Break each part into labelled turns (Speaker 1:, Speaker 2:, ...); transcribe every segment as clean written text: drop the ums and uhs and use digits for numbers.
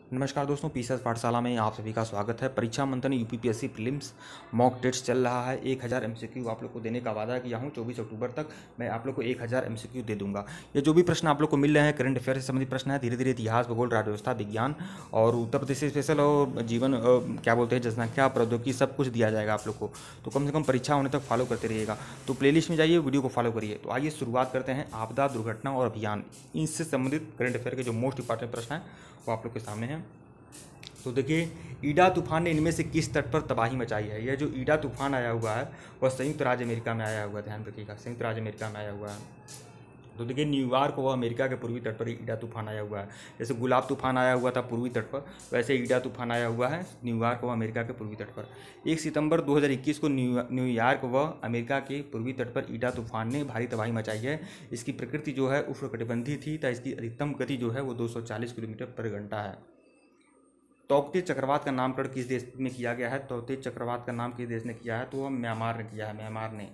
Speaker 1: नमस्कार दोस्तों, पीएसएस पाठशाला में आप सभी का स्वागत है। परीक्षा मंथन यूपीपीएससी प्रीलिम्स मॉक टेस्ट चल रहा है। 1000 एमसीक्यू आप लोग को देने का वादा किया हूं। 24 अक्टूबर तक मैं आप लोग को 1000 एमसीक्यू दे दूंगा। ये जो भी प्रश्न आप लोग को मिल रहे हैं करंट अफेयर से संबंधित प्रश्न है। धीरे धीरे इतिहास, भूगोल, राज्य व्यवस्था, विज्ञान और उत्तर प्रदेश स्पेशल और जीवन क्या बोलते हैं जनसंख्या, प्रौद्योगिकी, सब कुछ दिया जाएगा आप लोग को। तो कम से कम परीक्षा होने तक फॉलो करते रहिएगा। तो प्लेलिस्ट में जाइए, वीडियो को फॉलो करिए। तो आइए शुरुआत करते हैं। आपदा, दुर्घटना और अभियान, इनसे संबंधित करंट अफेयर के जो मोस्ट इंपॉर्टेंट प्रश्न हैं वो आप लोग के सामने हैं। तो देखिए, ईडा तूफान ने इनमें से किस तट पर तबाही मचाई है। यह जो ईडा तूफान आया हुआ है वह संयुक्त राज्य अमेरिका में आया हुआ है। ध्यान रखिएगा, संयुक्त राज्य अमेरिका में आया हुआ है। तो देखिए, न्यूयॉर्क वह अमेरिका के पूर्वी तट पर ईडा तूफान आया हुआ है। जैसे गुलाब तूफान आया हुआ था पूर्वी तट पर, वैसे ईडा तूफान आया हुआ है न्यूयॉर्क व अमेरिका के पूर्वी तट पर। 1 सितंबर 2021 को न्यूयॉर्क व अमेरिका के पूर्वी तट पर ईडा तूफान ने भारी तबाही मचाई है। इसकी प्रकृति जो है उष्णकटिबंधीय थी, तो इसकी अधिकतम गति जो है वो 240 किलोमीटर पर घंटा है। तौकते चक्रवात का नामकरण किस देश में किया गया है। तौकते चक्रवात का नाम किस देश ने किया है, तो वह म्यांमार ने किया है। म्यांमार ने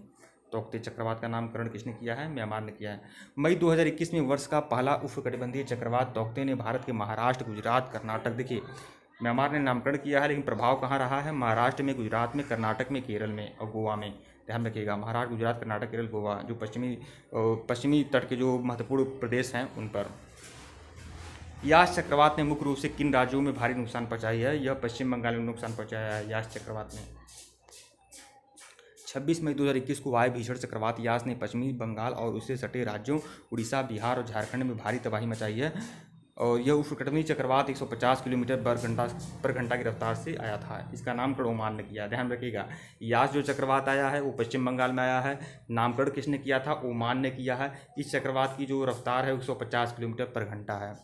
Speaker 1: तौकते चक्रवात का नामकरण किसने किया है, म्यांमार ने किया है। मई 2021 में वर्ष का पहला उष्णकटिबंधीय चक्रवात तौकते ने भारत के महाराष्ट्र, गुजरात, कर्नाटक, देखिए म्यांमार ने नामकरण किया है, लेकिन प्रभाव कहाँ रहा है, महाराष्ट्र में, गुजरात में, कर्नाटक में, केरल में और गोवा में। ध्यान रखिएगा, महाराष्ट्र, गुजरात, कर्नाटक, केरल, गोवा, जो पश्चिमी तट के जो महत्वपूर्ण प्रदेश हैं उन पर। यास चक्रवात ने मुख्य रूप से किन राज्यों में भारी नुकसान पहुंचाई है। यह पश्चिम बंगाल में नुकसान पहुंचाया है यास चक्रवात ने। 26 मई 2021 को आए भीषण चक्रवात यास ने पश्चिमी बंगाल और उससे सटे राज्यों उड़ीसा, बिहार और झारखंड में भारी तबाही मचाई है। और यह उष्णकटिबंधीय चक्रवात 150 किलोमीटर पर घंटा की रफ्तार से आया था। इसका नामकरण ओमान ने किया। ध्यान रखिएगा, यास जो चक्रवात आया है वो पश्चिम बंगाल में आया है। नामकरण किसने किया था, ओमान ने किया है। इस चक्रवात की जो रफ्तार है 150 किलोमीटर पर घंटा है।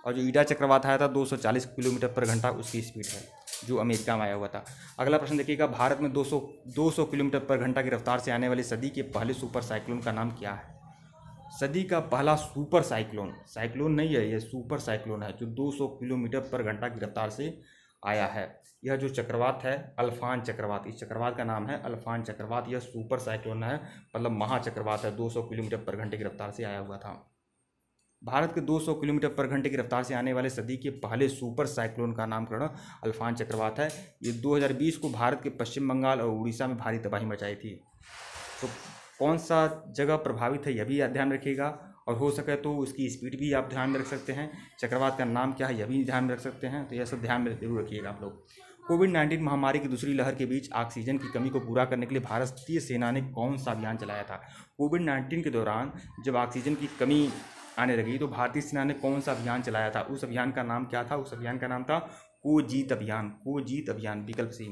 Speaker 1: और जो ईडा चक्रवात आया था 240 किलोमीटर पर घंटा उसकी स्पीड है, जो अमेरिका में आया हुआ था। अगला प्रश्न देखिएगा, भारत में 200 किलोमीटर पर घंटा की रफ्तार से आने वाली सदी के पहले सुपर साइक्लोन का नाम क्या है। सदी का पहला सुपर साइक्लोन, साइक्लोन नहीं है ये, सुपर साइक्लोन है जो 200 किलोमीटर पर घंटा की रफ्तार से आया है। यह जो चक्रवात है अल्फान चक्रवात, इस चक्रवात का नाम है अल्फान चक्रवात। यह सुपर साइक्लोन है, मतलब महाचक्रवात है। 200 किलोमीटर पर घंटे की रफ्तार से आया हुआ था। भारत के 200 किलोमीटर पर घंटे की रफ्तार से आने वाले सदी के पहले सुपर साइक्लोन का नामकरण अल्फान चक्रवात है। ये 2020 को भारत के पश्चिम बंगाल और उड़ीसा में भारी तबाही मचाई थी। तो कौन सा जगह प्रभावित है यह भी ध्यान रखिएगा, और हो सके तो उसकी स्पीड भी आप ध्यान में रख सकते हैं। चक्रवात का नाम क्या है यह भी ध्यान में रख सकते हैं। तो यह सब ध्यान में जरूर रखिएगा आप लोग। कोविड-19 महामारी की दूसरी लहर के बीच ऑक्सीजन की कमी को पूरा करने के लिए भारतीय सेना ने कौन सा अभियान चलाया था। कोविड-19 के दौरान जब ऑक्सीजन की कमी आने लगी तो भारतीय सेना ने कौन सा अभियान चलाया था। उस अभियान का नाम क्या था, उस अभियान का नाम था को-जीत अभियान। को-जीत अभियान, विकल्प सी।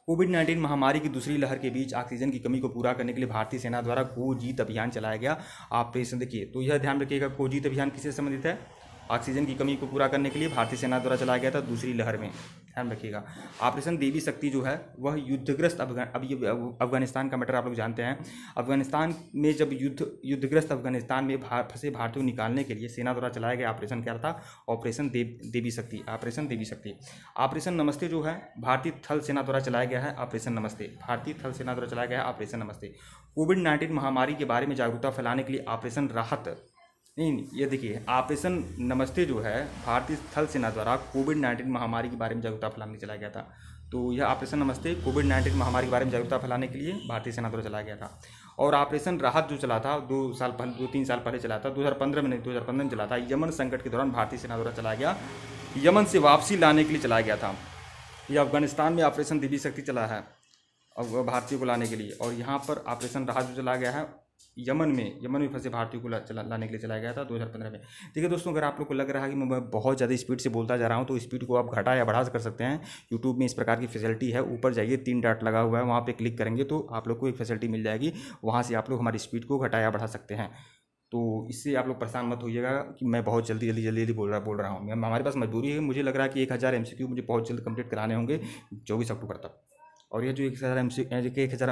Speaker 1: कोविड-19 महामारी की दूसरी लहर के बीच ऑक्सीजन की कमी को पूरा करने के लिए भारतीय सेना द्वारा को-जीत अभियान चलाया गया ऑपरेशन। देखिए, तो यह ध्यान रखिएगा, को-जीत अभियान किससे संबंधित है, ऑक्सीजन की कमी को पूरा करने के लिए भारतीय सेना द्वारा चलाया गया था दूसरी लहर में। ध्यान रखिएगा। ऑपरेशन देवी शक्ति जो है वह युद्धग्रस्त अफगानिस्तान का मैटर आप लोग जानते हैं। अफगानिस्तान में जब युद्धग्रस्त अफगानिस्तान में फंसे भारतीयों को निकालने के लिए सेना द्वारा चलाया गया ऑपरेशन क्या था, ऑपरेशन देवी शक्ति। ऑपरेशन देवी शक्ति। ऑपरेशन नमस्ते जो है भारतीय थल सेना द्वारा चलाया गया है ऑपरेशन नमस्ते। भारतीय थल सेना द्वारा चलाया गया है ऑपरेशन नमस्ते। कोविड-19 महामारी के बारे में जागरूकता फैलाने के लिए ऑपरेशन राहत, नहीं ये देखिए, ऑपरेशन नमस्ते जो है भारतीय थल सेना द्वारा कोविड-19 महामारी के बारे में जागरूकता फैलाने के लिए चलाया गया था। तो यह ऑपरेशन नमस्ते कोविड-19 महामारी के बारे में जागरूकता फैलाने के लिए भारतीय सेना द्वारा चलाया गया था। और ऑपरेशन राहत जो चला था 2-3 साल पहले चला था, 2015 में नहीं 2015 में चला था। यमन संकट के दौरान भारतीय सेना द्वारा चलाया गया, यमन से वापसी लाने के लिए चलाया गया था। यह अफगानिस्तान में ऑपरेशन देवी शक्ति चला है भारतीयों को लाने के लिए, और यहाँ पर ऑपरेशन राहत जो चला गया है यमन में फंसे भारतीयों को लाने के लिए चलाया गया था 2015 में। देखिए दोस्तों, अगर आप लोग को लग रहा है कि मैं बहुत ज़्यादा स्पीड से बोलता जा रहा हूं तो स्पीड को आप घटा या बढ़ा कर सकते हैं। यूट्यूब में इस प्रकार की फैसिलिटी है, ऊपर जाइए 3 डॉट लगा हुआ है, वहाँ पे क्लिक करेंगे तो आप लोग को एक फैसिलिटी मिल जाएगी। वहाँ से आप लोग हमारी स्पीड को घटा या बढ़ा सकते हैं। तो इससे आप लोग परेशान मत होइएगा कि मैं बहुत जल्दी बोल रहा हूँ। हमारे पास मजबूरी है, मुझे लग रहा है कि 1000 MCQ मुझे बहुत जल्द कंप्लीट कराने होंगे 24 अक्टूबर तक। और ये जो 1000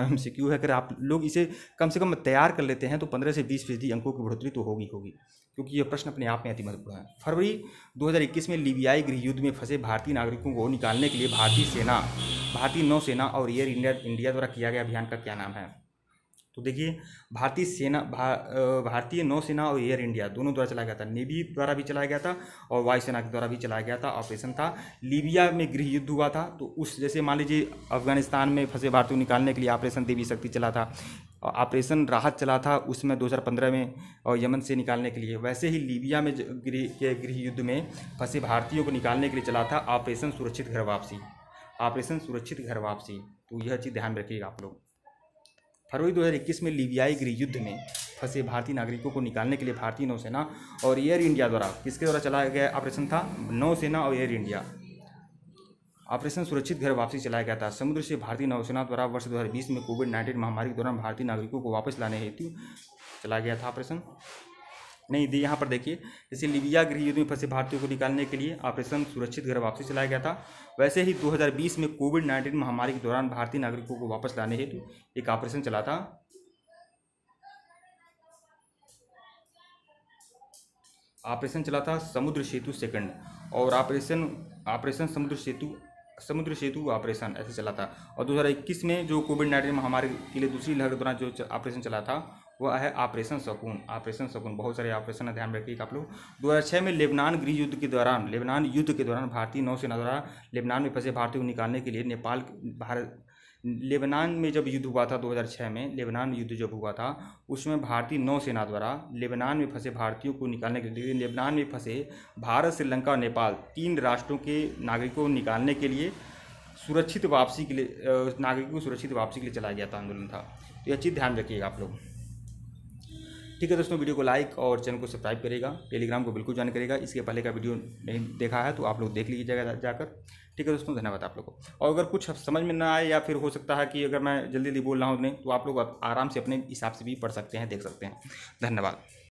Speaker 1: MCQ है, अगर आप लोग इसे कम से कम तैयार कर लेते हैं तो 15 से 20% अंकों की बढ़ोतरी तो होगी, क्योंकि ये प्रश्न अपने आप में अति महत्वपूर्ण है। फरवरी 2021 में लीबियाई गृह युद्ध में फंसे भारतीय नागरिकों को निकालने के लिए भारतीय नौसेना और एयर इंडिया द्वारा किया गया अभियान का क्या नाम है। तो देखिए भारतीय नौसेना और एयर इंडिया दोनों द्वारा चलाया गया था। नेवी द्वारा भी चलाया गया था और वायुसेना के द्वारा भी चलाया गया था। ऑपरेशन था, लीबिया में गृह युद्ध हुआ था। तो उस जैसे मान लीजिए अफगानिस्तान में फंसे भारतीयों को निकालने के लिए ऑपरेशन देवी शक्ति चला था, ऑपरेशन राहत चला था उसमें 2015 में और यमन से निकालने के लिए, वैसे ही लीबिया में गृह युद्ध में फंसे भारतीयों को निकालने के लिए चला था ऑपरेशन सुरक्षित घर वापसी। ऑपरेशन सुरक्षित घर वापसी, तो यह चीज़ ध्यान रखिएगा आप लोग। फरवरी 2021 में लीबियाई गृह युद्ध में फंसे भारतीय नागरिकों को निकालने के लिए भारतीय नौसेना और एयर इंडिया द्वारा, किसके द्वारा चलाया गया ऑपरेशन था? नौसेना और एयर इंडिया। ऑपरेशन सुरक्षित घर वापसी चलाया गया था। समुद्र से भारतीय नौसेना द्वारा वर्ष 2020 में कोविड-19 महामारी के दौरान भारतीय नागरिकों को वापस लाने हेतु चलाया गया था ऑपरेशन। नहीं दी यहाँ पर देखिए, जैसे लीबिया गृह युद्ध में फंसे भारतीयों को निकालने के लिए ऑपरेशन सुरक्षित घर वापसी चलाया गया था, वैसे ही 2020 में कोविड-19 महामारी के दौरान भारतीय नागरिकों को वापस लाने हेतु एक ऑपरेशन चला था। ऑपरेशन चला था समुद्र सेतु सेकंड, और ऑपरेशन समुद्र सेतु ऑपरेशन ऐसे चला था। और 2021 में जो कोविड-19 महामारी के लिए दूसरी लहर के दौरान जो ऑपरेशन चला था वह है ऑपरेशन शकुन। ऑपरेशन शकुन, बहुत सारे ऑपरेशन है, ध्यान रखिएगा आप लोग। 2006 में लेबनान युद्ध के दौरान भारतीय नौसेना द्वारा लेबनान में फंसे भारतीयों को निकालने के लिए लेबनान में जब युद्ध हुआ था 2006 में, लेबनान युद्ध जब हुआ था उसमें भारतीय नौसेना द्वारा लेबनान में फंसे भारतीयों को निकालने के लिए, लेबनान में फंसे भारत, श्रीलंका और नेपाल 3 राष्ट्रों के नागरिकों को निकालने के लिए सुरक्षित वापसी के लिए नागरिकों को सुरक्षित वापसी के लिए चलाया गया था, आंदोलन था। तो यह चीज़ ध्यान रखिएगा आप लोग। ठीक है दोस्तों, वीडियो को लाइक और चैनल को सब्सक्राइब करेगा, टेलीग्राम को बिल्कुल ज्वाइन करेगा। इसके पहले का वीडियो नहीं देखा है तो आप लोग देख लीजिएगा जाकर। ठीक है दोस्तों, धन्यवाद आप लोगों को। और अगर कुछ समझ में ना आए या फिर हो सकता है कि अगर मैं जल्दी जल्दी बोल रहा हूँ नहीं, तो आप लोग आराम से अपने हिसाब से भी पढ़ सकते हैं, देख सकते हैं। धन्यवाद।